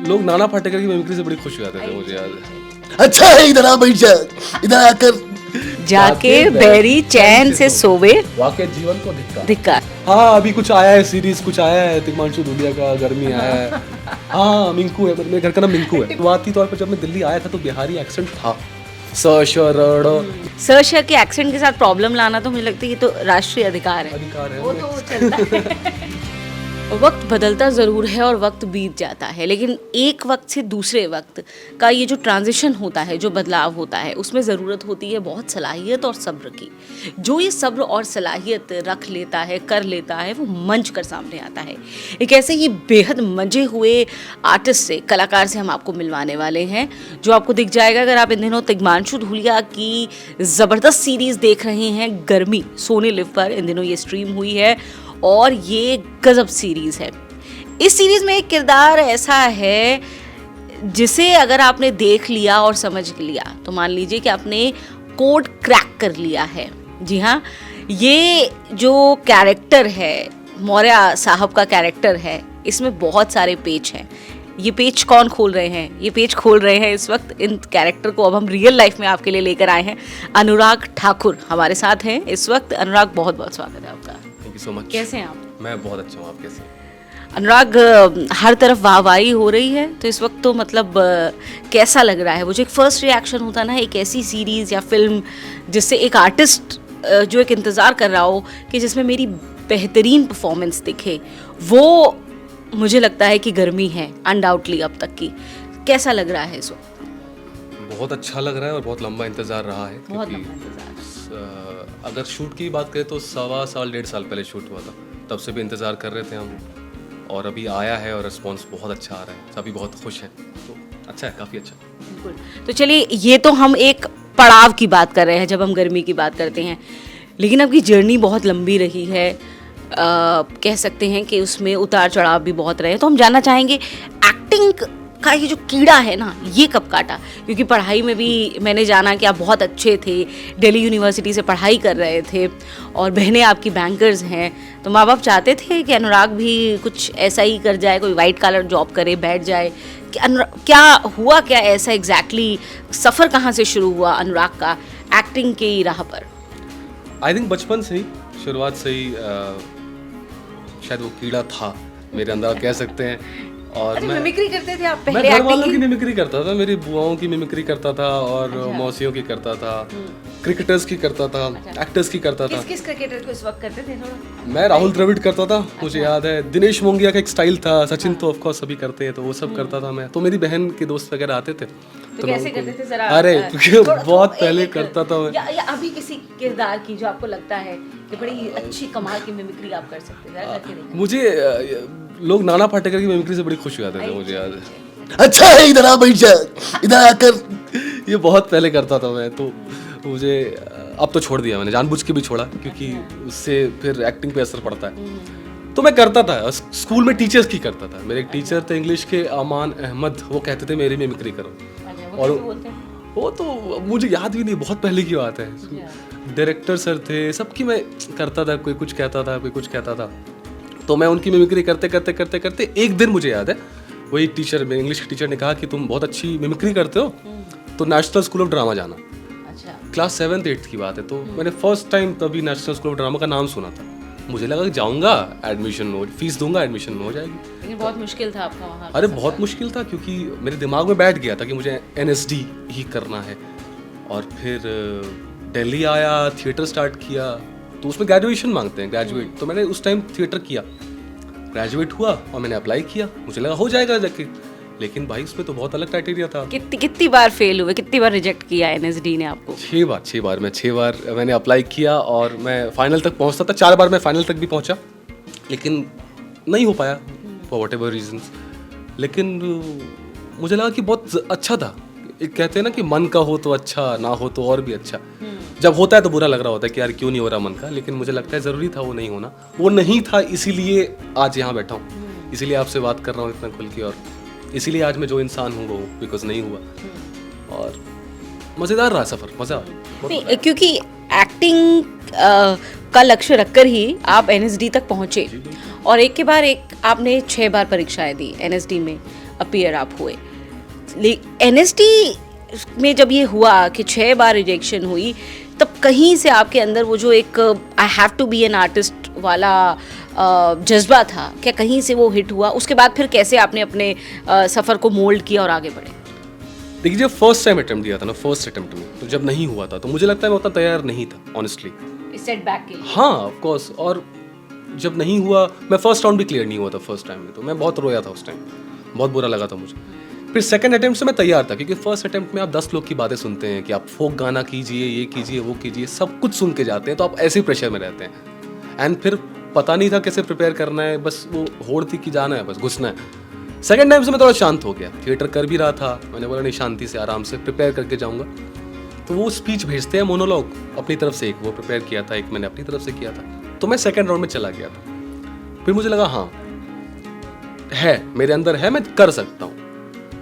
लोग नाना पाटेकर की मिमिक्री से बड़ी खुश हो जाते थे, मुझे याद है। अच्छा है इधर आ बैठ जा, इधर आकर जाके बैरी चैन से सोवे वाकई जीवन को धिक्कार। हाँ, अभी कुछ आया है सीरीज, कुछ आया है तिग्मांशु धूलिया का, गर्मी आया है। हाँ, मिंकू है, मेरे घर का नाम मिंकू है। शुरुआती तौर पर जब मैं दिल्ली आया था तो बिहारी एक्सेंट था। सर के एक्सेंट के साथ प्रॉब्लम लाना तो मुझे लगता है ये तो राष्ट्रीय अधिकार है। वो तो चलता है। वक्त बदलता ज़रूर है और वक्त बीत जाता है, लेकिन एक वक्त से दूसरे वक्त का ये जो ट्रांजिशन होता है, जो बदलाव होता है, उसमें ज़रूरत होती है बहुत सलाहियत और सब्र की। जो ये सब्र और सलाहियत रख लेता है, कर लेता है, वो मंच कर सामने आता है। एक ऐसे ही बेहद मंजे हुए आर्टिस्ट से, कलाकार से हम आपको मिलवाने वाले हैं, जो आपको दिख जाएगा अगर आप इन दिनों तिग्मांशु धूलिया की ज़बरदस्त सीरीज़ देख रहे हैं। गर्मी सोनी लिव पर इन दिनों ये स्ट्रीम हुई है और ये गजब सीरीज़ है। इस सीरीज़ में एक किरदार ऐसा है जिसे अगर आपने देख लिया और समझ लिया तो मान लीजिए कि आपने कोड क्रैक कर लिया है। जी हाँ, ये जो कैरेक्टर है, मौर्य साहब का कैरेक्टर है, इसमें बहुत सारे पेच हैं। ये पेज कौन खोल रहे हैं? ये पेज खोल रहे हैं इस वक्त इन कैरेक्टर को अब हम रियल लाइफ में आपके लिए लेकर आए हैं। अनुराग ठाकुर हमारे साथ हैं इस वक्त। अनुराग, बहुत बहुत स्वागत है आपका। Thank you so much. कैसे हैं आप? मैं बहुत अच्छा हूँ, आप कैसे हैं? अनुराग, हर तरफ वाहवाही हो रही है तो इस वक्त तो मतलब कैसा लग रहा है? वो जो एक फर्स्ट रिएक्शन होता है ना, एक ऐसी सीरीज़ या फिल्म जिससे एक आर्टिस्ट जो एक इंतज़ार कर रहा हो कि जिसमें मेरी बेहतरीन परफॉर्मेंस दिखे, वो मुझे लगता है कि गर्मी है अनडाउटली अब तक की। कैसा लग रहा है इस वक्त? बहुत अच्छा लग रहा है और बहुत लंबा इंतज़ार रहा है। बहुत क्योंकि लंबा इंतज़ार। अगर शूट की बात करें तो 1.25 साल पहले शूट हुआ था, तब से भी इंतज़ार कर रहे थे हम, और अभी आया है और रिस्पॉन्स बहुत अच्छा आ रहा है, सभी बहुत खुश हैं, तो अच्छा है, काफ़ी अच्छा। बिल्कुल। तो चलिए, ये तो हम एक पड़ाव की बात कर रहे हैं जब हम गर्मी की बात करते हैं, लेकिन आपकी जर्नी बहुत लंबी रही है। कह सकते हैं कि उसमें उतार चढ़ाव भी बहुत रहे। तो हम जानना चाहेंगे एक्टिंग का ये जो कीड़ा है ना, ये कब काटा? क्योंकि पढ़ाई में भी मैंने जाना कि आप बहुत अच्छे थे, दिल्ली यूनिवर्सिटी से पढ़ाई कर रहे थे और बहनें आपकी बैंकर्स हैं, तो माँ बाप चाहते थे कि अनुराग भी कुछ ऐसा ही कर जाए, कोई वाइट कॉलर जॉब करे, बैठ जाए कि क्या हुआ, क्या ऐसा एग्जैक्टली सफ़र कहाँ से शुरू हुआ अनुराग का एक्टिंग की राह पर? आई थिंक बचपन से ही, शुरुआत से ही शायद वो कीड़ा था मेरे अंदर, आप कह सकते हैं। और मैं मिमिक्री करते थे आप मैं पहले? घर वालों की मिमिक्री करता था, मेरी बुआओं की मिमिक्री करता था और मौसियों की करता था, क्रिकेटर्स की करता था, एक्टर्स की करता था। किस क्रिकेटर को इस वक्त करते थे थोड़ा? मैं राहुल द्रविड़ करता था, मुझे याद है। दिनेश मोंगिया का एक स्टाइल था, सचिन तो ऑफ कोर्स सभी करते हैं, तो वो सब करता था मैं। तो मेरी बहन के दोस्त वगैरह आते थे तो कैसे करते थे जरा? अरे बहुत पहले करता था मैं। या अभी किसी किरदार की जो आपको लगता है कि बड़ी अच्छी कमाल की मिमिक्री आप कर सकते थे, करके देखिए। मुझे लोग नाना पाटेकर की मिमिक्री से बड़ी खुश हो जाते थे, मुझे याद है। अच्छा है इधर आ बैठ जा, इधर आकर। ये बहुत पहले करता था मैं, तो मुझे अब तो छोड़ दिया मैंने, जानबूझ के भी छोड़ा, क्योंकि उससे फिर एक्टिंग पे असर पड़ता है। तो मैं करता था, स्कूल में टीचर्स की करता था। मेरे एक टीचर थे इंग्लिश के, अमान अहमद, वो कहते थे मेरी मिमिक्री करो। और वो तो मुझे याद भी नहीं, बहुत पहले की बात है। डायरेक्टर सर थे, सबकी मैं करता था, कोई कुछ कहता था, कोई कुछ कहता था, तो मैं उनकी मिमिक्री करते करते करते करते एक दिन मुझे याद है, वही टीचर, मेरे इंग्लिश के टीचर ने कहा कि तुम बहुत अच्छी मिमिक्री करते हो, तो नेशनल स्कूल ऑफ ड्रामा जाना। अच्छा। क्लास 7th-8th की बात है, तो मैंने फर्स्ट टाइम तभी नेशनल स्कूल ऑफ ड्रामा का नाम सुना था। मुझे लगा कि जाऊंगा, एडमिशन हो, फीस दूंगा, एडमिशन हो जाएगी। लेकिन बहुत मुश्किल था आपका वहाँ? अरे बहुत मुश्किल था, क्योंकि मेरे दिमाग में बैठ गया था कि मुझे NSD ही करना है। और फिर दिल्ली आया, थिएटर स्टार्ट किया, तो उसमें ग्रेजुएशन मांगते हैं, ग्रेजुएट। तो मैंने उस टाइम थिएटर किया, ग्रेजुएट हुआ और मैंने अप्लाई किया, मुझे लगा हो जाएगा जाके, लेकिन भाई उसमें तो बहुत अलग क्राइटेरिया था। कितनी बार फेल हुए, कितनी बार रिजेक्ट किया NSD ने आपको? 6 बार मैंने अप्लाई किया और मैं फाइनल तक पहुंचता था। 4 बार मैं फाइनल तक भी पहुंचा, लेकिन नहीं हो पाया फॉर वट एवर रीजन्स। लेकिन मुझे लगा कि बहुत अच्छा था। एक कहते हैं ना कि मन का हो तो अच्छा, ना हो तो और भी अच्छा। जब होता है तो बुरा लग रहा होता है कि यार क्यों नहीं हो रहा मन का, लेकिन मुझे लगता है ज़रूरी था वो नहीं होना। वो नहीं था, इसीलिए आज यहाँ बैठा हूँ, इसीलिए आपसे बात कर रहा हूँ इतना खुल के, और इसीलिए आज मैं जो इंसान हूँ वो बिकॉज नहीं हुआ। और मज़ेदार रहा सफ़र, मज़ा नहीं, क्योंकि एक्टिंग का लक्ष्य रखकर ही आप NSD तक पहुँचे, और एक के बाद एक आपने 6 बार परीक्षाएं दी NSD में। अपीयर आप हुए। NST में जब ये हुआ कि 6 बार रिजेक्शन हुई, तब कहीं से आपके अंदर वो जो एक I have to be an artist वाला जज्बा था, क्या कहीं से वो हिट हुआ? उसके बाद फिर कैसे आपने अपने सफ़र को मोल्ड किया और आगे बढ़े? देखिए, जब फर्स्ट टाइम अटेम्प्ट दिया था ना, फर्स्ट अटेम्प्ट में, तो जब नहीं हुआ था तो मुझे लगता है मैं उतना तैयार नहीं था ऑनेस्टली। सेटबैक के लिए? हाँ, ऑफ कोर्स। और जब नहीं हुआ, मैं फर्स्ट राउंड भी क्लियर नहीं हुआ था फर्स्ट टाइम में, तो मैं बहुत रोया था उस टाइम, बहुत बुरा लगा था मुझे। फिर सेकंड अटेम्प्ट से मैं तैयार था, क्योंकि फर्स्ट अटेम्प्ट में आप 10 लोग की बातें सुनते हैं कि आप फोक गाना कीजिए, ये कीजिए, वो कीजिए, सब कुछ सुन के जाते हैं, तो आप ऐसे ही प्रेशर में रहते हैं। एंड फिर पता नहीं था कैसे प्रिपेयर करना है, बस वो होड़ थी कि जाना है, बस घुसना है। सेकंड टाइम से मैं थोड़ा शांत हो गया, थिएटर कर भी रहा था, मैंने बोला नहीं, शांति से आराम से प्रिपेयर करके जाऊँगा। तो वो स्पीच भेजते हैं, मोनोलॉग अपनी तरफ से, एक वो प्रिपेयर किया था, एक मैंने अपनी तरफ से किया था। तो मैं सेकंड राउंड में चला गया था। फिर मुझे लगा हाँ है, मेरे अंदर है, मैं कर सकता हूँ।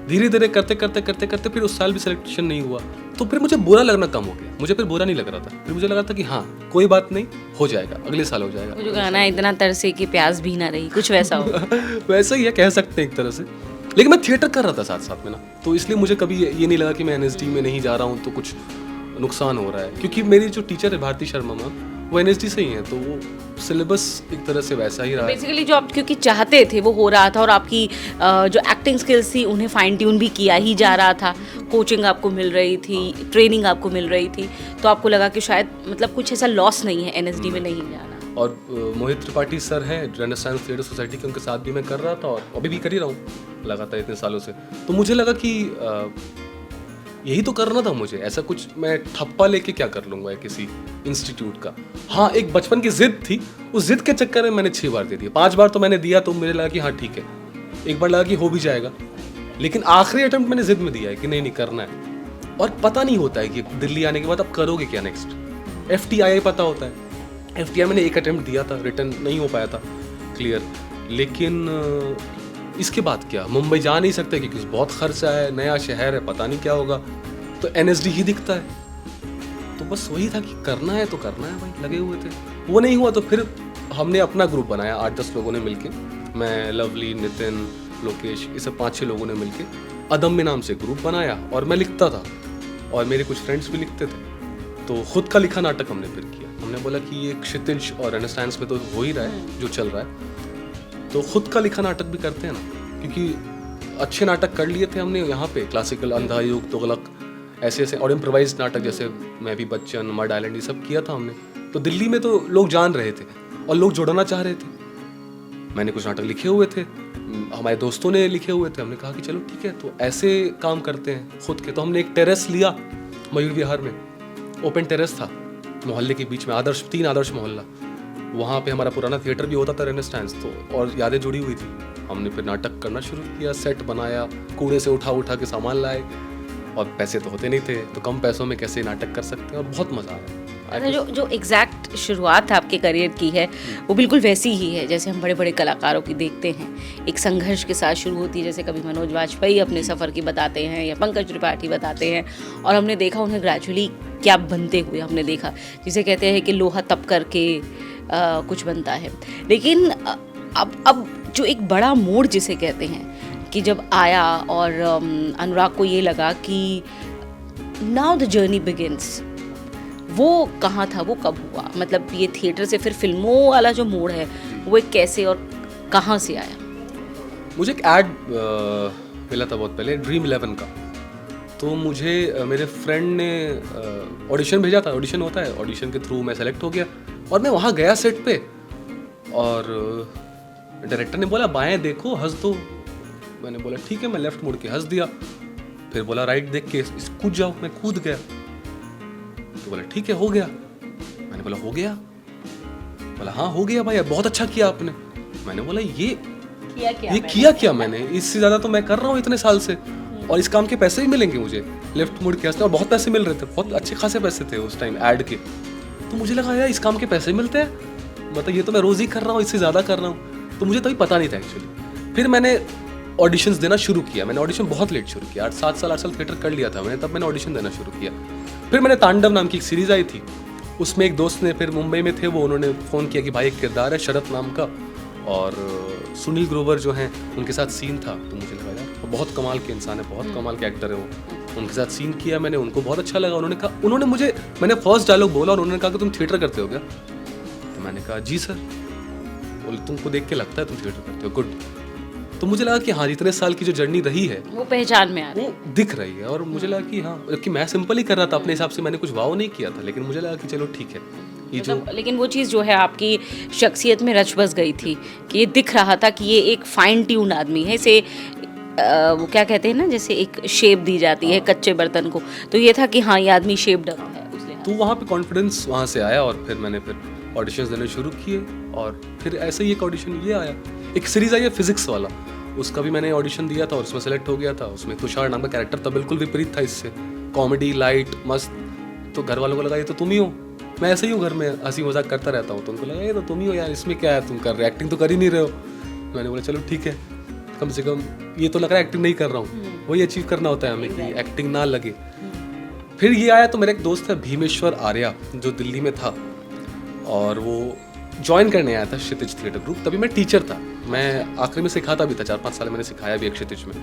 धीरे धीरे करते करते करते करते फिर उस साल भी सिलेक्शन नहीं हुआ, तो फिर मुझे बुरा लगना कम हो गया। मुझे फिर बुरा नहीं लग रहा था, फिर मुझे लगा था कि हाँ कोई बात नहीं, हो जाएगा, अगले साल हो जाएगा। वो जो गाना है, इतना तरसे कि प्यास भी ना रही, कुछ वैसा हो। वैसा ही है, कह सकते हैं एक तरह से। लेकिन मैं थिएटर कर रहा था साथ साथ में ना, तो इसलिए मुझे कभी ये नहीं लगा कि मैं NSD में नहीं जा रहा हूँ तो कुछ नुकसान हो रहा है। क्योंकि मेरी जो टीचर है भारती शर्मा मैम, वो NSD से ही है, तो वो सिलेबस एक तरह से वैसा ही रहा है। बेसिकली जो आप क्योंकि चाहते थे वो हो रहा था, और आपकी जो एक्टिंग स्किल्स थी उन्हें फाइन ट्यून भी किया ही जा रहा था, कोचिंग आपको मिल रही थी, ट्रेनिंग आपको मिल रही थी, तो आपको लगा कि शायद मतलब कुछ ऐसा लॉस नहीं है NSD में नहीं जाना। और मोहित त्रिपाठी सर हैं रेनेसांस थिएटर सोसाइटी के, उनके साथ भी मैं कर रहा था और अभी भी कर ही रहा हूँ लगातार इतने सालों से। तो मुझे लगा कि यही तो करना था मुझे, ऐसा कुछ मैं ठप्पा लेके क्या कर लूँगा किसी इंस्टीट्यूट का। हाँ, एक बचपन की जिद थी, उस जिद के चक्कर में मैंने 6 बार दे दिया। 5 बार तो मैंने दिया, तो मुझे लगा कि हाँ ठीक है, एक बार लगा कि हो भी जाएगा, लेकिन आखिरी अटेम्प्ट मैंने जिद में दिया है कि नहीं करना है। और पता नहीं होता है कि दिल्ली आने के बाद आप करोगे क्या नेक्स्ट। FTI पता होता है, FTI मैंने एक अटेम्प्ट दिया था, रिटर्न नहीं हो पाया था क्लियर, लेकिन इसके बाद क्या, मुंबई जा नहीं सकते क्योंकि बहुत खर्चा है, नया शहर है, पता नहीं क्या होगा, तो NSD ही दिखता है। तो बस वही था कि करना है तो करना है भाई, लगे हुए थे। वो नहीं हुआ तो फिर हमने अपना ग्रुप बनाया 8-10 लोगों ने मिलके, मैं, लवली, नितिन, लोकेश, ये सब 5-6 लोगों ने मिलके अदम्य नाम से ग्रुप बनाया, और मैं लिखता था और मेरे कुछ फ्रेंड्स भी लिखते थे। तो खुद का लिखा नाटक हमने फिर किया। हमने बोला कि ये क्षितिज और रेनेसांस में तो हो ही रहा है जो चल रहा है, तो खुद का लिखा नाटक भी करते हैं ना, क्योंकि अच्छे नाटक कर लिए थे हमने यहाँ पे, क्लासिकल, अंधा युग, तुगलक, ऐसे ऐसे, और इम्प्रोवाइज्ड नाटक जैसे मैं भी बच्चन, मड आइलैंड, ये सब किया था हमने। तो दिल्ली में तो लोग जान रहे थे और लोग जुड़ना चाह रहे थे। मैंने कुछ नाटक लिखे हुए थे, हमारे दोस्तों ने लिखे हुए थे, हमने कहा कि चलो ठीक है, तो ऐसे काम करते हैं खुद के। तो हमने एक टेरेस लिया मयूर विहार में, ओपन टेरेस था मोहल्ले के बीच में, 3 आदर्श मोहल्ला, वहाँ पे हमारा पुराना थिएटर भी होता था रेनेसांस, तो और यादें जुड़ी हुई थी। हमने फिर नाटक करना शुरू किया, सेट बनाया, कूड़े से उठा उठा के सामान लाए, और पैसे तो होते नहीं थे, तो कम पैसों में कैसे नाटक कर सकते हैं, और बहुत मज़ा आया। जो एग्जैक्ट शुरुआत आपके करियर की है वो बिल्कुल वैसी ही है जैसे हम बड़े बड़े कलाकारों की देखते हैं, एक संघर्ष के साथ शुरू होती है, जैसे कभी मनोज वाजपेयी अपने सफ़र की बताते हैं या पंकज त्रिपाठी बताते हैं, और हमने देखा उन्हें ग्रेजुअली क्या बनते हुए हमने देखा, जिसे कहते हैं कि लोहा तप करके कुछ बनता है। लेकिन अब जो एक बड़ा मोड़ जिसे कहते हैं कि जब आया और अनुराग को ये लगा कि नाउ द जर्नी बिगिंस, वो कहाँ था, वो कब हुआ? मतलब ये थिएटर से फिर फिल्मों वाला जो मोड़ है वो एक कैसे और कहाँ से आया? मुझे एक ऐड मिला था बहुत पहले, ड्रीम 11 का। तो मुझे मेरे फ्रेंड ने ऑडिशन भेजा था, ऑडिशन होता है, ऑडिशन के थ्रू मैं सेलेक्ट हो गया, और मैं वहाँ गया सेट पे, और डायरेक्टर ने बोला बाएं देखो, हंस दो। मैंने बोला ठीक है, मैं लेफ्ट मुड़ के हंस दिया। फिर बोला राइट देख के कूद जाओ, मैं कूद गया। तो बोला ठीक है, हो गया। मैंने बोला हो गया? बोला हाँ हो गया भाई, बहुत अच्छा किया आपने। मैंने बोला ये किया क्या मैंने, इससे ज़्यादा तो मैं कर रहा हूँ इतने साल से, और इस काम के पैसे भी मिलेंगे मुझे, लेफ्ट मुड़ के हंसने, और बहुत पैसे मिल रहे थे, बहुत अच्छे खासे पैसे थे उस टाइम ऐड के। तो मुझे लगा यार इस काम के पैसे मिलते हैं, मतलब ये तो मैं रोज़ ही कर रहा हूँ, इससे ज़्यादा कर रहा हूँ। तो मुझे तभी पता नहीं था एक्चुअली। फिर मैंने ऑडिशंस देना शुरू किया। मैंने ऑडिशन बहुत लेट शुरू किया, 8 साल थिएटर कर लिया था मैंने, तब मैंने ऑडिशन देना शुरू किया। फिर मैंने तांडव नाम की एक सीरीज़ आई थी, उसमें एक दोस्त ने, फिर मुंबई में थे वो, उन्होंने फ़ोन किया कि भाई एक किरदार है शरत नाम का, और सुनील ग्रोवर जो हैं उनके साथ सीन था। तो मुझे लगा यार बहुत कमाल के इंसान है, बहुत कमाल के एक्टर है वो। उनके साथ सीन किया मैंने, उनको बहुत अच्छा लगा। उन्होंने मुझे, मैंने फर्स्ट डायलॉग बोला और उन्होंने कहा कि तुम थिएटर करते हो क्या? तो मैंने कहा जी सर। बोले तुमको देख के लगता है तुम थिएटर करते हो, गुड। तो मुझे लगा कि हाँ, इतने साल की जो जर्नी रही है वो पहचान में आ रही है, वो दिख रही है। और मुझे लगा कि हाँ, कि मैं सिंपल ही कर रहा था अपने हिसाब से, मैंने कुछ वाव नहीं किया था, लेकिन मुझे लगा कि चलो ठीक है ये जो मतलब, लेकिन वो चीज़ जो है आपकी शख्सियत में रच बस गई थी कि ये दिख रहा था कि ये एक फाइन ट्यून्ड आदमी है, इसे वो क्या कहते हैं ना, जैसे एक शेप दी जाती है कच्चे बर्तन को, तो ये था कि हाँ ये आदमी शेप्ड अप है उस लिहाज तो वहाँ पे कॉन्फिडेंस वहाँ से आया। और फिर मैंने ऑडिशंस देने शुरू किए और फिर ऐसे ही एक ऑडिशन ये आया। एक सीरीज आई है फिजिक्स वाला, उसका भी मैंने ऑडिशन दिया था और उसमें सेलेक्ट हो गया था। उसमें तुषार नाम का कैरेक्टर था, बिल्कुल विपरीत था इससे, कॉमेडी लाइट मस्त। तो घर वालों को लगा ये तो तुम ही हो। मैं ऐसे ही हूँ, घर में हंसी मजाक करता रहता हूँ, तो उनको लगा ये तो तुम ही हो यार, इसमें क्या है, तुम कर रहे, एक्टिंग तो कर ही नहीं रहे हो। मैंने बोला चलो ठीक है, कम से कम ये तो लग रहा है एक्टिंग नहीं कर रहा हूँ, वही अचीव करना होता है हमें कि एक्टिंग ना लगे। फिर ये आया तो मेरा एक दोस्त है भीमेश्वर आर्या, जो दिल्ली में था, और वो ज्वाइन करने आया था क्षितिज थिएटर ग्रुप। तभी मैं टीचर था, मैं आखिरी में सिखाता भी था, 4-5 साल मैंने सिखाया भी एक क्षितिज में।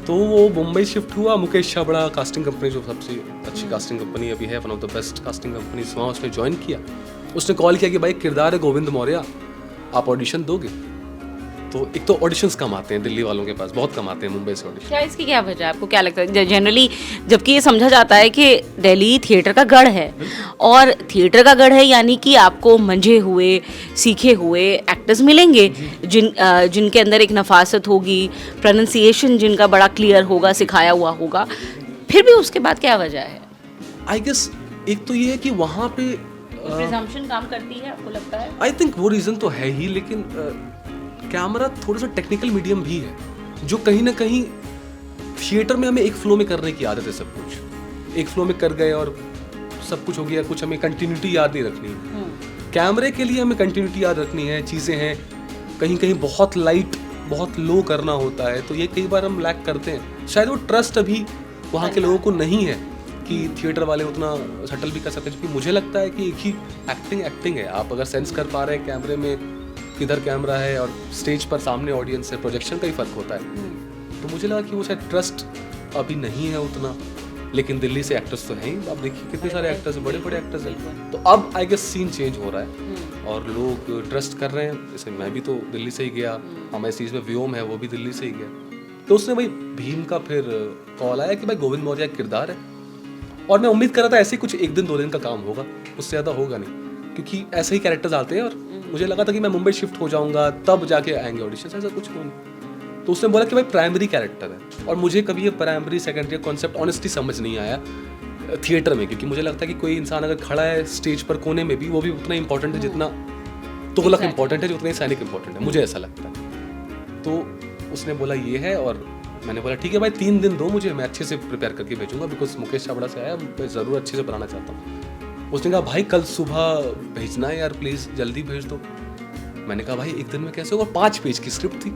तो वो मुंबई शिफ्ट हुआ, मुकेश छाबड़ा कास्टिंग कंपनी जो सबसे अच्छी कास्टिंग कंपनी अभी है, one of the best casting company, वहाँ उसने ज्वाइन किया। उसने कॉल किया कि भाई किरदार है गोविंद मौर्य, आप ऑडिशन दोगे? तो एक तो ऑडिशंस कम आते हैं दिल्ली वालों के पास, बहुत कम आते हैं मुंबई से ऑडिशन। क्या इसकी क्या वजह है, आपको क्या लगता है? जनरली जबकि ये समझा जाता है कि दिल्ली थिएटर का गढ़ है, और थिएटर का गढ़ है यानी कि आपको मंझे हुए सीखे हुए एक्टर्स मिलेंगे जिनके अंदर एक नफासत होगी, प्रोनाउंसिएशन जिनका बड़ा क्लियर होगा, सिखाया हुआ होगा। फिर भी उसके बाद क्या वजह है? आई गेस एक तो ये है कि वहाँ पे प्रिजम्पशन काम करती है, आपको लगता है? आई थिंक वो रीज़न तो है ही, लेकिन कैमरा थोड़ा सा टेक्निकल मीडियम भी है, जो कहीं ना कहीं थिएटर में हमें एक फ्लो में करने की आदत है। सब कुछ एक फ्लो में कर गए और सब कुछ हो गया, कुछ हमें कंटिन्यूटी याद नहीं रखनी है। कैमरे के लिए हमें कंटिन्यूटी याद रखनी है, चीज़ें हैं, कहीं कहीं बहुत लाइट बहुत लो करना होता है, तो ये कई बार हम लैक करते हैं। शायद वो ट्रस्ट अभी वहाँ के लोगों को नहीं है कि थिएटर वाले उतना सटल भी कर सकते हैं, क्योंकि मुझे लगता है कि एक ही एक्टिंग है। आप अगर सेंस कर पा रहे हैं कैमरे में किधर कैमरा है और स्टेज पर सामने ऑडियंस है, प्रोजेक्शन का ही फर्क होता है। तो मुझे लगा कि वो शायद ट्रस्ट अभी नहीं है उतना, लेकिन दिल्ली से एक्टर्स तो हैं ही। आप देखिए कितने सारे एक्टर्स हैं, बड़े बड़े एक्टर्स हैं। तो अब आई गेस सीन चेंज हो रहा है और लोग ट्रस्ट कर रहे हैं। जैसे मैं भी तो दिल्ली से ही गया, हमारे सीरीज में व्योम है वो भी दिल्ली से ही गया। तो उसने भाई भीम का फिर कॉल आया कि भाई गोविंद मौर्य किरदार है, और मैं उम्मीद कर रहा था ऐसे कुछ 1 दिन 2 दिन का काम होगा, उससे ज़्यादा होगा नहीं, क्योंकि ऐसे ही कैरेक्टर्स आते हैं। और मुझे लगा था कि मैं मुंबई शिफ्ट हो जाऊंगा तब जाके आएंगे ऑडिशन, ऐसा कुछ नहीं। तो उसने बोला कि भाई प्राइमरी कैरेक्टर है, और मुझे कभी ये प्राइमरी सेकेंडरी कॉन्सेप्ट ऑनेस्टली समझ नहीं आया थिएटर में, क्योंकि मुझे लगता है कि कोई इंसान अगर खड़ा है स्टेज पर कोने में भी, वो भी उतना इंपॉर्टेंट है जितना तुगलक इंपॉर्टेंट है, जितना ही सैनिक इंपॉर्टेंट है, मुझे ऐसा लगता है। तो उसने बोला ये है, और मैंने बोला ठीक है भाई 3 दिन दो मुझे, मैं अच्छे से प्रिपेयर करके भेजूंगा, बिकॉज मुकेश छाबड़ा से आया, मैं ज़रूर अच्छे से बनाना चाहता हूँ। उसने कहा भाई कल सुबह भेजना है यार, प्लीज़ जल्दी भेज दो। मैंने कहा भाई 1 दिन में कैसे होगा? 5 पेज की स्क्रिप्ट थी।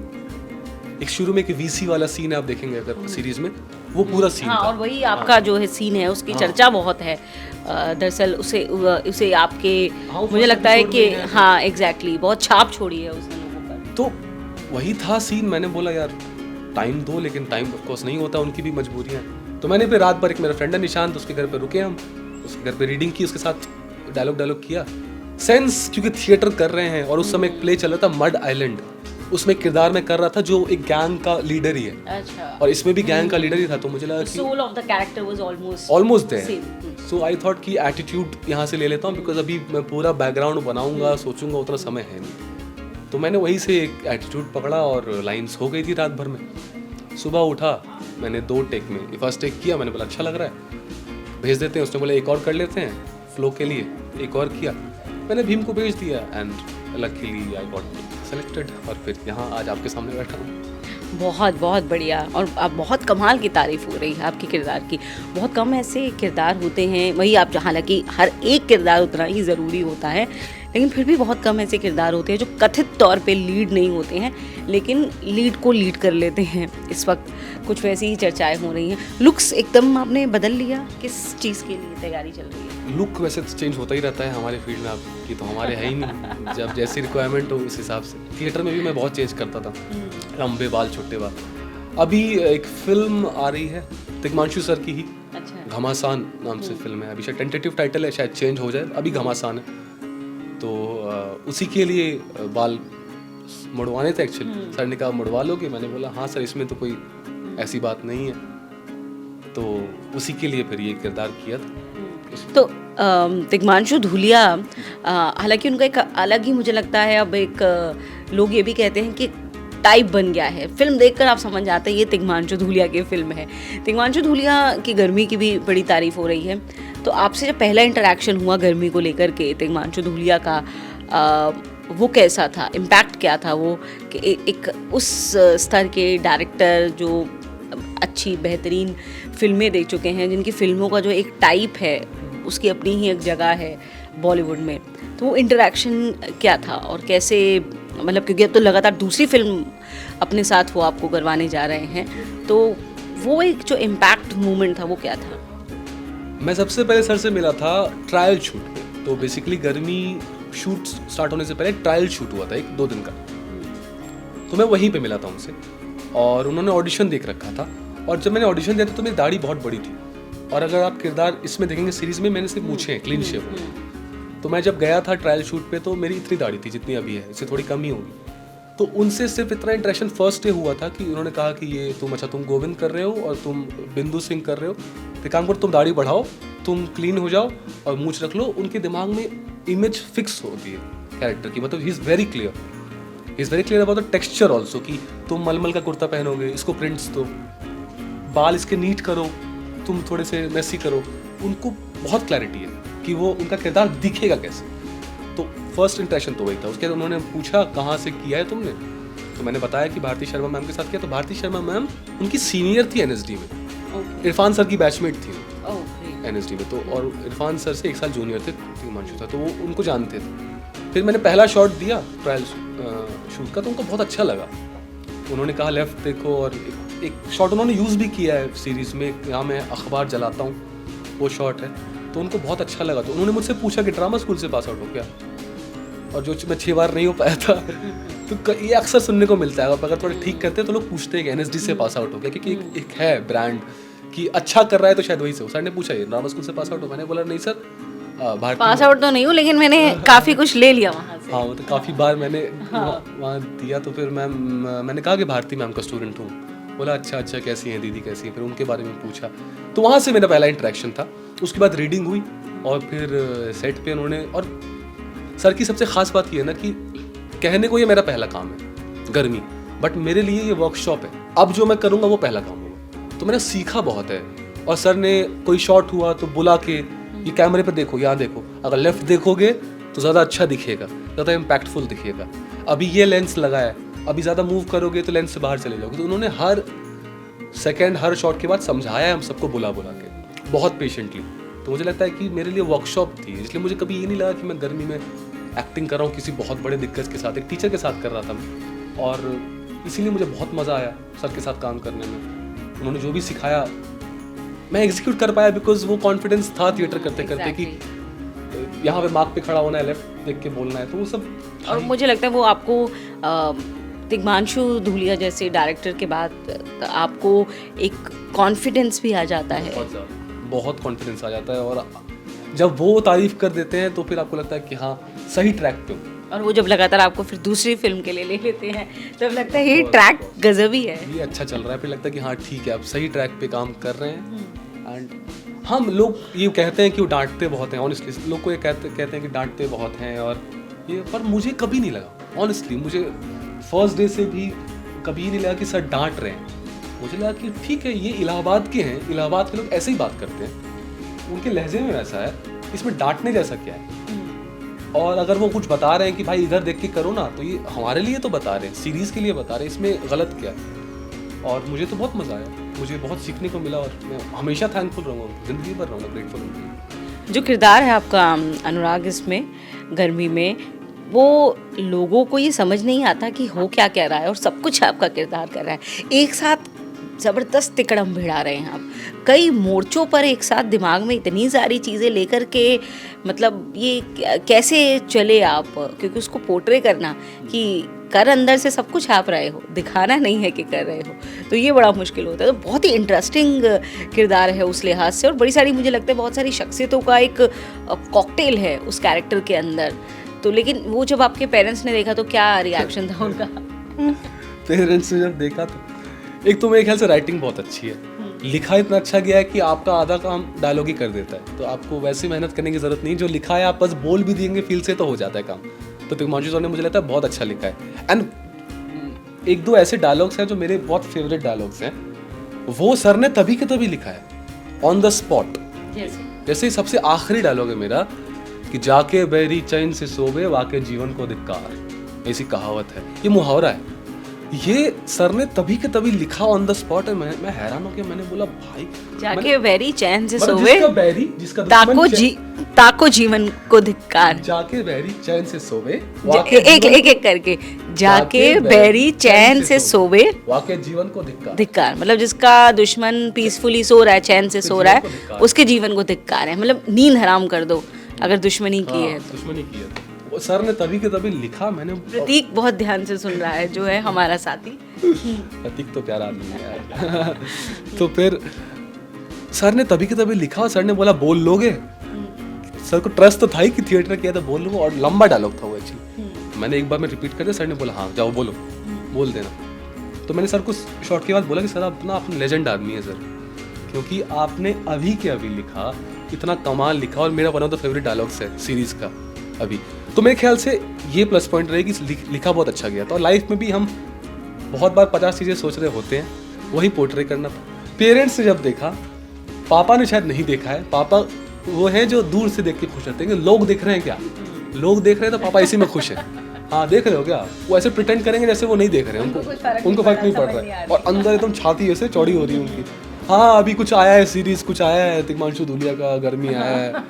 एक शुरू में एक वीसी वाला सीन है, आप देखेंगे अगर सीरीज में, वो पूरा सीन हाँ, था। और वही आपका जो है सीन है उसकी चर्चा बहुत है। दरअसल उसे आपके मुझे लगता है कि हाँ एग्जैक्टली बहुत छाप छोड़ी है उसने लोगों पर। तो वही था सीन। मैंने बोला यार टाइम दो, लेकिन टाइम ऑफकोर्स नहीं होता, उनकी भी मजबूरियाँ हैं। तो मैंने फिर रात भर, एक मेरा फ्रेंड है निशांत, उसके घर पे रुके हम, उसके घर पे रीडिंग की, उसके साथ डायलॉग किया। सेंस क्योंकि थिएटर कर रहे हैं, और उस समय एक प्ले चल रहा था मड आइलैंड, उसमें किरदार में कर रहा था जो एक गैंग का लीडर ही है। अच्छा। और इसमें भी गैंग का लीडर ही था, तो मुझे लगा कि soul of the character was almost there. So I thought कि एटीट्यूड यहाँ से ले लेता हूँ, बिकॉज अभी मैं पूरा बैकग्राउंड बनाऊंगा, सोचूंगा, उतना समय है नहीं। तो मैंने वहीं से एक एटीट्यूड पकड़ा और लाइंस हो गई थी रात भर में। सुबह उठा, मैंने 2 टेक में फर्स्ट टेक किया, मैंने बोला अच्छा लग रहा है, भेज देते हैं। उसने बोला एक और कर लेते हैं फ्लो के लिए, एक और किया, मैंने भीम को भेज दिया, and luckily I got selected, और फिर यहाँ आज आपके सामने बैठा हूँ। बहुत बहुत बढ़िया, और अब बहुत कमाल की तारीफ हो रही है आपके किरदार की। बहुत कम ऐसे किरदार होते हैं, वही आप, हालांकि हर एक किरदार उतना ही ज़रूरी होता है, लेकिन फिर भी बहुत कम ऐसे किरदार होते हैं जो कथित तौर पे लीड नहीं होते हैं, लेकिन लीड को लीड कर लेते हैं। इस वक्त कुछ वैसी ही चर्चाएं हो रही हैं। लुक्स एकदम आपने बदल लिया, किस चीज़ के लिए तैयारी चल रही है? लुक वैसे तो चेंज होता ही रहता है हमारे फील्ड में, आपकी तो हमारे है ही नहीं, जब जैसी रिक्वायरमेंट हो उस हिसाब से। थिएटर में भी मैं बहुत चेंज करता था, लंबे बाल छोटे बाल, अभी एक फिल्म आ रही है तिग्मांशु सर की ही, अच्छा घमासान नाम से फिल्म है। अभी शायद टेंटेटिव टाइटल है, शायद चेंज हो जाए, अभी घमासान है। तो उसी के लिए बाल मुड़वाने थे एक्चुअली। सर ने कहा मुड़वा लोगे? मैंने बोला हाँ सर, इसमें तो कोई ऐसी बात नहीं है। तो उसी के लिए फिर ये किरदार किया था। तो तिग्मांशु धूलिया, हालांकि उनका एक अलग ही मुझे लगता है, अब एक लोग ये भी कहते हैं कि टाइप बन गया है। फिल्म देखकर आप समझ जाते हैं ये तिग्मांशु धूलिया की फिल्म है। तिग्मांशु धूलिया की गर्मी की भी बड़ी तारीफ हो रही है। तो आपसे जब पहला इंटरेक्शन हुआ गर्मी को लेकर के तिग्मांशु धूलिया का, वो कैसा था? इम्पैक्ट क्या था वो कि एक उस स्तर के डायरेक्टर जो अच्छी बेहतरीन फिल्में देख चुके हैं, जिनकी फिल्मों का जो एक टाइप है उसकी अपनी ही एक जगह है बॉलीवुड में, तो वो इंटरेक्शन क्या था और कैसे, मतलब क्योंकि अब तो लगातार दूसरी फिल्म अपने साथ वो आपको करवाने जा रहे हैं, तो वो एक जो इम्पैक्ट मोमेंट था वो क्या था? मैं सबसे पहले सर से मिला था ट्रायल शूट पे। तो बेसिकली गर्मी शूट स्टार्ट होने से पहले ट्रायल शूट हुआ था 1-2 दिन का, तो मैं वहीं पे मिला था उनसे और उन्होंने ऑडिशन देख रखा था। और जब मैंने ऑडिशन दिया था तो मेरी दाढ़ी बहुत बड़ी थी, और अगर आप किरदार इसमें देखेंगे सीरीज में मैंने सिर्फ मूछे हैं, क्लीन शेव। तो मैं जब गया था ट्रायल शूट पे तो मेरी इतनी दाढ़ी थी जितनी अभी है, इससे थोड़ी कम ही होगी। तो उनसे सिर्फ इतना इंटरेक्शन फर्स्ट डे हुआ था कि उन्होंने कहा कि ये तुम गोविंद कर रहे हो और तुम बिंदु सिंह कर रहे हो, तो काम करो तुम दाढ़ी बढ़ाओ, तुम क्लीन हो जाओ और मूछ रख लो। उनके दिमाग में इमेज फिक्स होती है कैरेक्टर की, मतलब he is very clear about the texture also, कि तुम मलमल का कुर्ता पहनोगे, इसको प्रिंट्स दो, बाल इसके नीट करो, तुम थोड़े से मैसी करो। उनको बहुत क्लैरिटी है कि वो उनका किरदार दिखेगा कैसे। तो फर्स्ट इंप्रेशन तो वही था। उसके बाद उन्होंने पूछा कहाँ से किया है तुमने, तो मैंने बताया कि भारती शर्मा मैम के साथ किया। तो भारती शर्मा मैम उनकी सीनियर थी एनएसडी में, इरफान सर की बैचमेट थी एनएसडी में। तो और इरफान सर से 1 साल जूनियर थे तिग्मांशु सर, तो वो उनको जानते थे। फिर मैंने पहला शॉट दिया ट्रायल शूट का, तो उनको बहुत अच्छा लगा। उन्होंने कहा लेफ्ट देखो, और एक शॉट उन्होंने यूज़ भी किया है सीरीज़ में, यहाँ मैं अखबार जलाता हूँ, वो शॉट है, तो उनको बहुत अच्छा लगा। तो उन्होंने मुझसे पूछा कि ड्रामा स्कूल से पास आउट हो क्या, और जो मैं 6 बार नहीं हो पाया था। तो ये अक्सर सुनने को मिलता है, अगर थोड़ा ठीक करते हैं तो लोग पूछते हैं कि एनएसडी से पास आउट हो गया, क्योंकि एक है ब्रांड कि अच्छा कर रहा है तो शायद वही से हो। सर ने पूछा ये ड्रामा स्कूल से पास आउट हो, मैंने बोला नहीं सर, पास आउट तो नहीं हूँ, लेकिन मैंने काफ़ी कुछ ले लिया वहाँ से। हाँ, तो काफ़ी बार मैंने वहाँ दिया। तो फिर मैंने कहा कि भारती मैम का स्टूडेंट हूँ। बोला अच्छा कैसी हैं दीदी, कैसी हैं, फिर उनके बारे में पूछा। तो वहाँ से मेरा पहला इंटरेक्शन था। उसके बाद रीडिंग हुई और फिर सेट पे उन्होंने, और सर की सबसे ख़ास बात ये है ना कि कहने को ये मेरा पहला काम है गर्मी, बट मेरे लिए ये वर्कशॉप है। अब जो मैं करूँगा वो पहला काम होगा। तो मैंने सीखा बहुत है। और सर ने कोई शॉट हुआ तो बुला के ये कैमरे पे देखो, यहाँ देखो, अगर लेफ्ट देखोगे तो ज़्यादा अच्छा दिखेगा, ज़्यादा इम्पैक्टफुल दिखेगा। अभी ये लेंस लगा है, अभी ज़्यादा मूव करोगे तो लेंस से बाहर चले जाओगे। तो उन्होंने हर सेकेंड हर शॉट के बाद समझाया है हम सबको बुला के, बहुत पेशेंटली। तो मुझे लगता है कि मेरे लिए वर्कशॉप थी, इसलिए मुझे कभी ये नहीं लगा कि मैं गर्मी में एक्टिंग कर रहा हूँ किसी बहुत बड़े दिग्गज के साथ। एक टीचर के साथ कर रहा था मैं, और इसीलिए मुझे बहुत मज़ा आया सर के साथ काम करने में। उन्होंने जो भी सिखाया मैं एग्जीक्यूट कर पाया, बिकॉज वो कॉन्फिडेंस था थिएटर करते करते कि यहाँ पे मार्क पे खड़ा होना है, लेफ्ट देख के बोलना है, तो वो सब। और मुझे लगता है वो आपको तिग्मांशु धूलिया जैसे डायरेक्टर के बाद आपको एक कॉन्फिडेंस भी आ जाता है, बहुत कॉन्फिडेंस आ जाता है। और जब वो तारीफ कर देते हैं तो फिर आपको लगता है कि हाँ सही ट्रैक पे हूँ। और वो जब लगातार आपको फिर दूसरी फिल्म के लिए ले लेते हैं तब लगता है ये ट्रैक गजबी है, ये अच्छा चल रहा है। फिर लगता है कि हाँ ठीक है, आप सही ट्रैक पे काम कर रहे हैं। एंड हम लोग ये कहते हैं कि वो डांटते बहुत हैं, ऑनेस्टली लोग को ये कहते हैं कि डांटते बहुत हैं, और ये पर मुझे कभी नहीं लगा। ऑनेस्टली मुझे फर्स्ट डे से भी कभी नहीं लगा कि सर डांट रहे हैं। मुझे लगा कि ठीक है, ये इलाहाबाद के हैं, इलाहाबाद के लोग ऐसे ही बात करते हैं, उनके लहजे में वैसा है, इसमें डांटने जैसा क्या है। और अगर वो कुछ बता रहे हैं कि भाई इधर देख के करो ना, तो ये हमारे लिए तो बता रहे हैं, सीरीज़ के लिए बता रहे हैं, इसमें गलत क्या है। और मुझे तो बहुत मज़ा आया, मुझे बहुत सीखने को मिला, और मैं हमेशा थैंकफुल रहूँगा, ज़िंदगी भर रहूँगा ग्रेटफुल हूँ। जो किरदार है आपका अनुराग इसमें गर्मी में, वो लोगों को ये समझ नहीं आता कि हो क्या कह रहा है, और सब कुछ आपका किरदार कर रहा है। एक साथ ज़बरदस्त तिकड़म भिड़ा रहे हैं आप, कई मोर्चों पर एक साथ, दिमाग में इतनी सारी चीज़ें लेकर के, मतलब ये कैसे चले आप, क्योंकि उसको पोर्ट्रे करना कि कर अंदर से सब कुछ आप रहे हो, दिखाना नहीं है कि कर रहे हो, तो ये बड़ा मुश्किल होता है। तो बहुत ही इंटरेस्टिंग किरदार है उस लिहाज से, और बड़ी सारी मुझे लगता है बहुत सारी शख्सियतों का एक कॉकटेल है उस कैरेक्टर के अंदर। तो लेकिन वो जब आपके पेरेंट्स ने देखा तो क्या रिएक्शन था उनका? पेरेंट्स ने जब देखा तो एक तो मेरे ख्याल से राइटिंग बहुत अच्छी है, लिखा इतना अच्छा गया है कि आपका आधा काम डायलॉग ही कर देता है, तो आपको वैसी मेहनत करने की जरूरत नहीं, जो लिखा है आप बस बोल भी देंगे फील से तो हो जाता है काम। तो तिग्मांशु सर ने मुझे लगता है बहुत अच्छा लिखा है। एंड एक दो ऐसे डायलॉग्स हैं जो मेरे बहुत फेवरेट डायलॉग्स हैं, वो सर ने तभी के तभी लिखा है, ऑन द स्पॉट। जैसे सबसे आखिरी डायलॉग है मेरा कि जाके बैरी चैन से सोवे वाके जीवन को धिक्कार, ऐसी कहावत है, ये मुहावरा है, ये सर ने तभी के तभी लिखा ऑन द स्पॉट है। मैं हैरान हो गया, मैंने बोला भाई जाके बैरी चैन से मतलब सोवे जिसका बैरी जिसका ताको जीवन को धिक्कार, जाके बैरी चैन से सोवे एक करके जाके बैरी चैन से सोवे वाके जीवन को धिक्कार। धिक्कार मतलब जिसका दुश्मन पीसफुली सो रहा है, चैन से सो रहा है, उसके जीवन को धिक्कार है, मतलब नींद हराम कर दो अगर दुश्मनी की है तो। दुश्मनी की है वो सर ने तभी के तभी लिखा। मैंने प्रतीक बहुत ध्यान से सुन रहा है, जो है हमारा साथी। प्रतीक तो प्यारा आदमी है यार। तो फिर सर ने तभी के तभी लिखा, सर ने बोला बोल लोगे, सर को ट्रस्ट तो था ही कि थिएटर किया था बोल लोगे, और लंबा डायलॉग था वो एक्चुअली। मैंने एक बार में रिपीट कर दिया, सर ने बोला हाँ जाओ बोलो, बोल देना। तो मैंने सर को शॉर्ट के बाद बोला कि सर आप ना अपना लेजेंड आदमी है सर, क्योंकि आपने अभी के अभी लिखा, इतना कमाल लिखा, और मेरा one of the favourite dialogues है सीरीज का अभी। तो मेरे ख्याल से ये प्लस पॉइंट रहेगी, लिखा बहुत अच्छा गया था। और लाइफ में भी हम बहुत बार 50 चीज़ें सोच रहे होते हैं, वही पोर्ट्रे करना था। पेरेंट्स ने जब देखा, पापा ने शायद नहीं देखा है, पापा वो हैं जो दूर से देख के खुश रहते हैं कि लोग देख रहे हैं क्या, लोग देख रहे हैं तो पापा इसी में खुश है। हाँ देख रहे हो क्या, वो ऐसे प्रिटेंड करेंगे जैसे वो नहीं देख रहे हैं, उनको फर्क नहीं पड़ रहा है, और अंदर एकदम छाती ऐसे चौड़ी हो रही है उनकी। हाँ अभी कुछ आया है सीरीज, कुछ आया है तिग्मांशु धूलिया का, गर्मी आया है,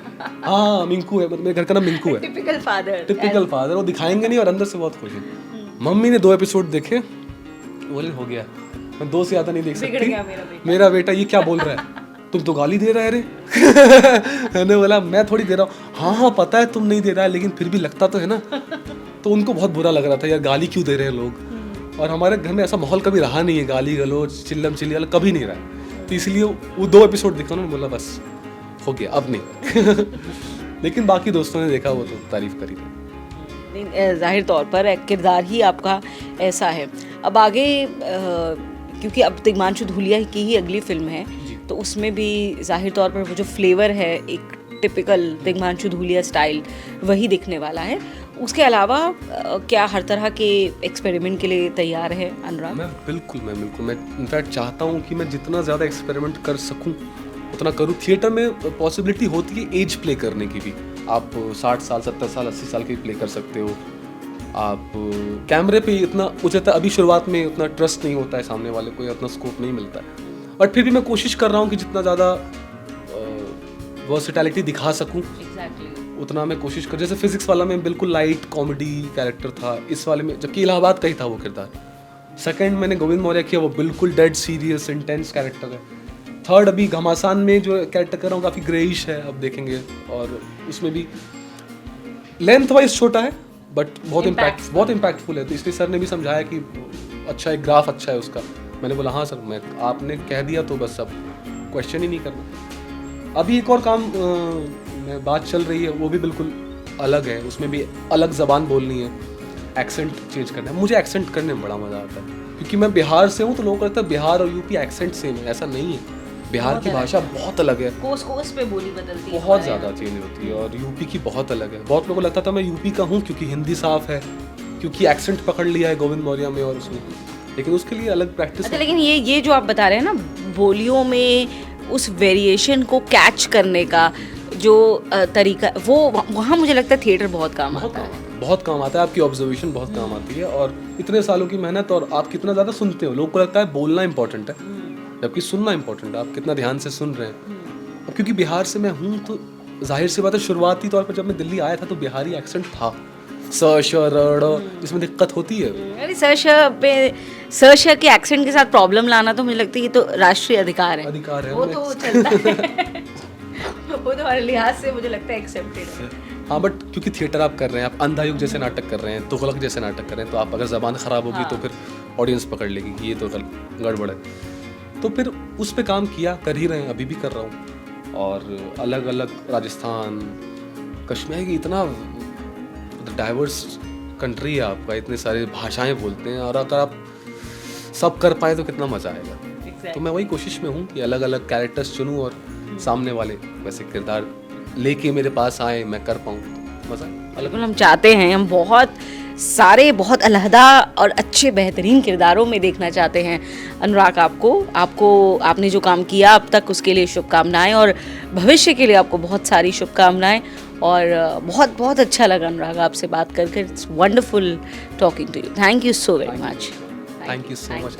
हाँ मिंकू है, मेरे घर का नाम मिंकू है, टिपिकल फादर, वो दिखाएंगे नहीं और अंदर से बहुत खुश है। मम्मी ने 2 एपिसोड देखे, बोले हो गया, मैं 2 से ज़्यादा नहीं देख सकती, मेरा बेटा ये क्या बोल रहा है, तुम तो गाली दे रहा है रे। मैंने बोला मैं थोड़ी दे रहा हूँ, हाँ हाँ पता है तुम नहीं दे रहा है, लेकिन फिर भी लगता तो है ना। तो उनको बहुत बुरा लग रहा था यार, गाली क्यों दे रहे हैं लोग, और हमारे घर में ऐसा माहौल कभी रहा नहीं है, गाली गलोच चिल्लम चिल्ली वाला कभी नहीं रहा। तो इसलिए वो 2 एपिसोड देखा, उन्होंने बोला बस हो गया अब नहीं। लेकिन बाकी दोस्तों ने देखा, वो तो तारीफ करी थी। जाहिर तौर पर किरदार ही आपका ऐसा है। अब आगे क्योंकि अब तिग्मांशु धूलिया की ही अगली फिल्म है, तो उसमें भी जाहिर तौर पर वो जो फ्लेवर है एक टिपिकल तिग्मांशु धूलिया स्टाइल वही दिखने वाला है। उसके अलावा क्या हर तरह के एक्सपेरिमेंट के लिए तैयार है अनुराग? मैं बिल्कुल मैं इनफैक्ट चाहता हूँ कि मैं जितना ज़्यादा एक्सपेरिमेंट कर सकूँ उतना करूँ। थिएटर में पॉसिबिलिटी होती है एज प्ले करने की भी, आप 60 साल 70 साल 80 साल के प्ले कर सकते हो। आप कैमरे पे इतना उचता, अभी शुरुआत में उतना ट्रस्ट नहीं होता है सामने वाले को, उतना स्कोप नहीं मिलता है, बट फिर भी मैं कोशिश कर रहा हूँ कि जितना ज़्यादा वर्सेटैलिटी दिखा सकूँ उतना मैं कोशिश कर। जैसे फिजिक्स वाला में बिल्कुल लाइट कॉमेडी कैरेक्टर था, इस वाले में जबकि इलाहाबाद का ही था वो किरदार। सेकंड मैंने गोविंद मौर्य किया, वो बिल्कुल डेड सीरियस इंटेंस कैरेक्टर है। थर्ड अभी घमासान में जो कैरेक्टर कर रहा हूँ काफ़ी ग्रेइश है, अब देखेंगे, और उसमें भी लेंथ वाइज छोटा है बट बहुत इम्पैक्टफुल है। तो इसलिए सर ने भी समझाया कि अच्छा एक ग्राफ अच्छा है उसका। मैंने बोला हाँ सर, मैं आपने कह दिया तो बस अब क्वेश्चन ही नहीं करना। अभी एक और काम में बात चल रही है, वो भी बिल्कुल अलग है, उसमें भी अलग ज़बान बोलनी है, एक्सेंट चेंज करना है। मुझे एक्सेंट करने में बड़ा मज़ा आता है, क्योंकि मैं बिहार से हूँ, तो लोगों को लगता है बिहार और यूपी एक्सेंट सेम है, ऐसा नहीं है। बिहार की भाषा बहुत अलग है, कोस पे बोली बदलती है, बहुत ज़्यादा चेंज होती है, और यूपी की बहुत अलग है। बहुत लोगों को लगता था मैं यूपी का हूँ क्योंकि हिंदी साफ है, क्योंकि एक्सेंट पकड़ लिया है गोविंद मौर्य में और उसमें, लेकिन उसके लिए अलग प्रैक्टिस। अच्छा, लेकिन ये जो आप बता रहे हैं ना, बोलियों में उस वेरिएशन को कैच करने का जो तरीका, वो वहाँ मुझे लगता है थिएटर बहुत काम आता है, बहुत काम आता है। आपकी ऑब्जर्वेशन बहुत काम आती है, और इतने सालों की मेहनत, और आप कितना ज़्यादा सुनते हो। लोगों को लगता है बोलना इंपॉर्टेंट है, जबकि सुनना इंपॉर्टेंट है, आप कितना ध्यान से सुन रहे हैं। अब क्योंकि बिहार से मैं हूँ, तो जाहिर सी बात है शुरुआती तौर पर जब मैं दिल्ली आया था तो बिहारी एक्सेंट था, स श र इसमें दिक्कत होती है। अरे स श के एक्सेंट के साथ प्रॉब्लम लाना तो मुझे लगता है ये तो राष्ट्रीय अधिकार है, वो तो चलता है। वो तो हर लिहाज से मुझे लगता है एक्सेप्टेड है। हाँ बट क्योंकि थिएटर आप कर रहे हैं, आप अंधायुग जैसे नाटक कर रहे हैं, तुगलक जैसे नाटक कर रहे हैं, तो आप अगर ज़बान ख़राब होगी तो फिर ऑडियंस पकड़ लेगी कि ये तो गड़बड़ है। तो फिर उस पे काम किया, कर ही रहे हैं, अभी भी कर रहा हूँ। और अलग अलग राजस्थान, कश्मीर की इतना डाइवर्स कंट्री है आपका, इतने सारे भाषाएं बोलते हैं, और अगर आप सब कर पाए तो कितना मज़ा आएगा। तो मैं वही कोशिश में हूँ कि अलग अलग कैरेक्टर्स चुनूँ और सामने वाले वैसे किरदार लेके मेरे पास आए, मैं कर पाऊँ, मज़ा अलग। बिल्कुल, हम चाहते हैं, हम बहुत सारे बहुत अलहदा और अच्छे बेहतरीन किरदारों में देखना चाहते हैं अनुराग आपको आपने जो काम किया अब तक उसके लिए शुभकामनाएं, और भविष्य के लिए आपको बहुत सारी शुभकामनाएं। और बहुत बहुत अच्छा लगा अनुराग आपसे बात करके। It's wonderful talking to you. Thank you so very much. Thank you so much.